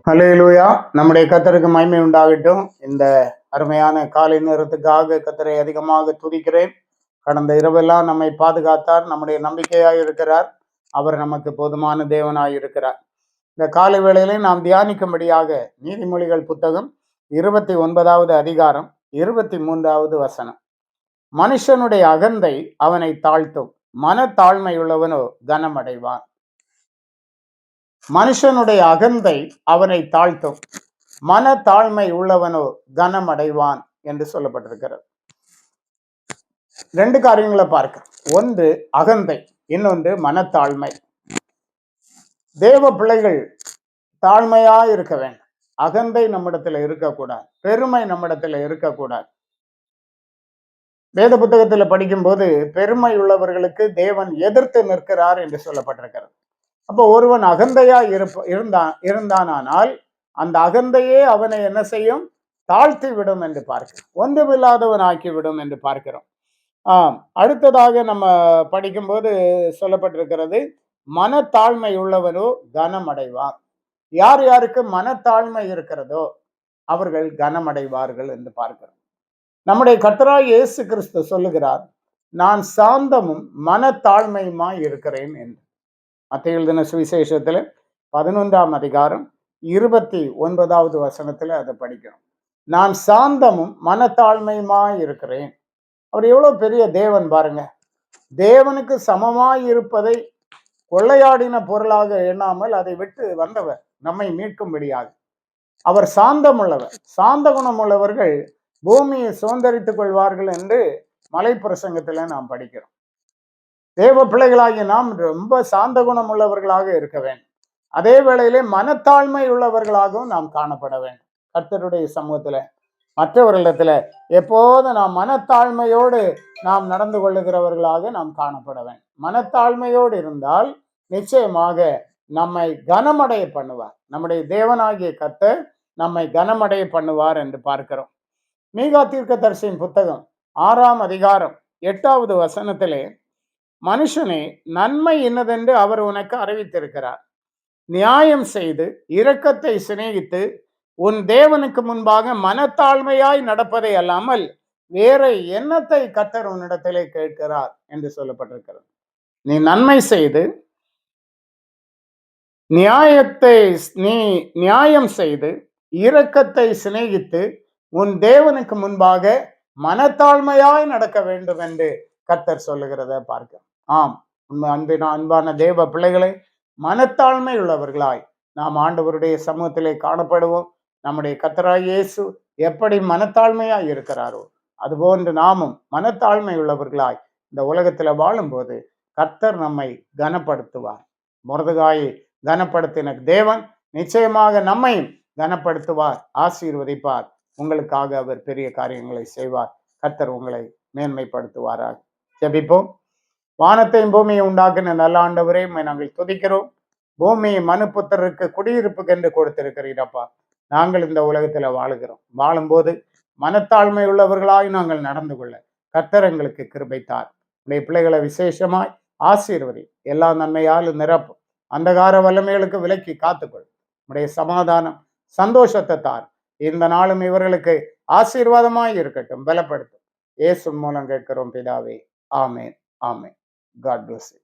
ஹல்லேலூயா. நம்முடைய கர்த்தருக்கு மகிமை உண்டாகட்டும். இந்த அருமையான காலை நேரத்துக்காக கர்த்தரை அதிகமாக துதிக்கிறேன். கடந்த இரவெல்லாம் நம்மை பாதுகாத்தார். நம்முடைய நம்பிக்கையாய் இருக்கிறார். அவர் நமக்கு போதுமான தேவனாய் இருக்கிறார். இந்த காலை வேளையிலே நாம் தியானிக்கும்படியாக நீதிமொழிகள் புத்தகம் 29வது அதிகாரம் 23வது வசனம். மனுஷனுடைய அகந்தை அவனை தாழ்த்தும், மனத்தாழ்மையுள்ளவனோ கனமடைவான். மனுஷனுடைய அகந்தை அவனை தாழ்த்தும், மனத்தாழ்மை உள்ளவனோ கனம் அடைவான் என்று சொல்லப்பட்டிருக்கிறது. ரெண்டு காரியங்களை பார்க்கிறோம். ஒன்று அகந்தை, இன்னொன்று மனத்தாழ்மை. தேவ பிள்ளைகள் தாழ்மையா இருக்க வேண்டும். அகந்தை நம்மிடத்துல இருக்கக்கூடாது, பெருமை நம்மிடத்துல இருக்கக்கூடாது. வேத புத்தகத்துல படிக்கும்போது பெருமை உள்ளவர்களுக்கு தேவன் எதிர்த்து நிற்கிறார் என்று சொல்லப்பட்டிருக்கிறது. அப்போ ஒருவன் அகந்தையா இருந்தானால் அந்த அகந்தையே அவனை என்ன செய்யும்? தாழ்த்தி விடும் என்று பார்க்கிறோம். ஒன்றுமில்லாதவன் ஆக்கி விடும் என்று பார்க்கிறோம். அடுத்ததாக நம்ம படிக்கும்போது சொல்லப்பட்டிருக்கிறது, மனத்தாழ்மை உள்ளவனோ கனம் அடைவார். யார் யாருக்கு மனத்தாழ்மை இருக்கிறதோ அவர்கள் கனமடைவார்கள் என்று பார்க்கிறோம். நம்முடைய கர்த்தராகிய இயேசு கிறிஸ்து சொல்லுகிறார், நான் சாந்தமும் மனத்தாழ்மையுமாய் இருக்கிறேன் என்று. மத்தேயு எழுதின சுவிசேஷத்துல 11ஆம் அதிகாரம் 29வது வசனத்துல அதை படிக்கிறோம். நான் சாந்தமும் மனத்தாழ்மையுமாய் இருக்கிறேன். அவர் எவ்வளவு பெரிய தேவன் பாருங்க. தேவனுக்கு சமமாய் இருப்பதை கொள்ளையாடின பொருளாக எண்ணாமல் அதை விட்டு வந்தவர் நம்மை மீட்கும்படியாக. அவர் சாந்தம் உள்ளவர். சாந்த குணம் உள்ளவர்கள் பூமியை சுதந்தரித்துக் கொள்வார்கள் என்று மலை பிரசங்கத்துல நாம் படிக்கிறோம். தேவ பிள்ளைகளாகிய நாம் ரொம்ப சாந்த குணம் உள்ளவர்களாக இருக்க வேண்டும். அதே வேளையிலே மனத்தாழ்மை உள்ளவர்களாகவும் நாம் காணப்பட வேண்டும். கர்த்தருடைய சமூகத்துல மற்றவர்களிடத்துல எப்போதும் நாம் மனத்தாழ்மையோடு நாம் நடந்து கொள்ளுகிறவர்களாக நாம் காணப்பட வேண்டும். மனத்தாழ்மையோடு இருந்தால் நிச்சயமாக நம்மை கனமடைய பண்ணுவார். நம்முடைய தேவனாகிய கர்த்தர் நம்மை கனமடைய பண்ணுவார் என்று பார்க்கிறோம். மீகா தீர்க்கதரிசியின் புத்தகம் 6ஆம் அதிகாரம் 8வது வசனத்திலே, மனுஷனே, நன்மை இன்னதென்று அவர் உனக்கு அறிவித்திருக்கிறார். நியாயம் செய்து இரக்கத்தை சிநேகித்து உன் தேவனுக்கு முன்பாக மனத்தாழ்மையாய் நடப்பதை அல்லாமல் வேற எண்ணத்தை கர்த்தர் உன்னிடத்திலே கேட்கிறார் என்று சொல்லப்பட்டிருக்கிறது. நீ நன்மை செய்து நியாயம் செய்து இரக்கத்தை சிநேகித்து உன் தேவனுக்கு முன்பாக மனத்தாழ்மையாய் நடக்க வேண்டும் என்று கர்த்தர் சொல்லுகிறத பார்க்க. ஆம், அன்பான தேவ பிள்ளைகளை, மனத்தாழ்மை உள்ளவர்களாய் நாம் ஆண்டவருடைய சமூகத்திலே காணப்படுவோம். நம்முடைய கர்த்தராகிய இயேசு எப்படி மனத்தாழ்மையாய் இருக்கிறாரோ அதுபோன்று நாமும் மனத்தாழ்மை உள்ளவர்களாய் இந்த உலகத்துல வாழும்போது கர்த்தர் நம்மை கனப்படுத்துவார். மொர்தெகாயை கனப்படுத்தின தேவன் நிச்சயமாக நம்மையும் கனப்படுத்துவார், ஆசீர்வதிப்பார். உங்களுக்காக அவர் பெரிய காரியங்களை செய்வார். கர்த்தர் உங்களை மேன்மைப்படுத்துவாராக. ஜெபிப்போம். வானத்தையும் பூமியை உண்டாக்கின நல்ல ஆண்டவரே, நாங்கள் துதிக்கிறோம். பூமியை மனுபுத்திரருக்கு குடியிருப்புக்கு என்று கொடுத்திருக்கிறீரப்பா. நாங்கள் இந்த உலகத்துல வாழும்போது மனத்தாழ்மை உள்ளவர்களாய் நாங்கள் நடந்து கொள்ள கர்த்தர் எங்களுக்கு கிருபைத்தார். உடைய பிள்ளைகளை விசேஷமாய் ஆசீர்வதி, எல்லா நன்மையாலும் நிரப்பும். அந்தகார வல்லமைகளுக்கு விலக்கி காத்துக்கொள். உடைய சமாதானம் சந்தோஷத்தை தார். இந்த நாளும் இவர்களுக்கு ஆசீர்வாதமாய் இருக்கட்டும், பலப்படுத்தும். இயேசு மூலம் கேட்கிறோம் பிதாவே. ஆமேன், ஆமேன். God bless you.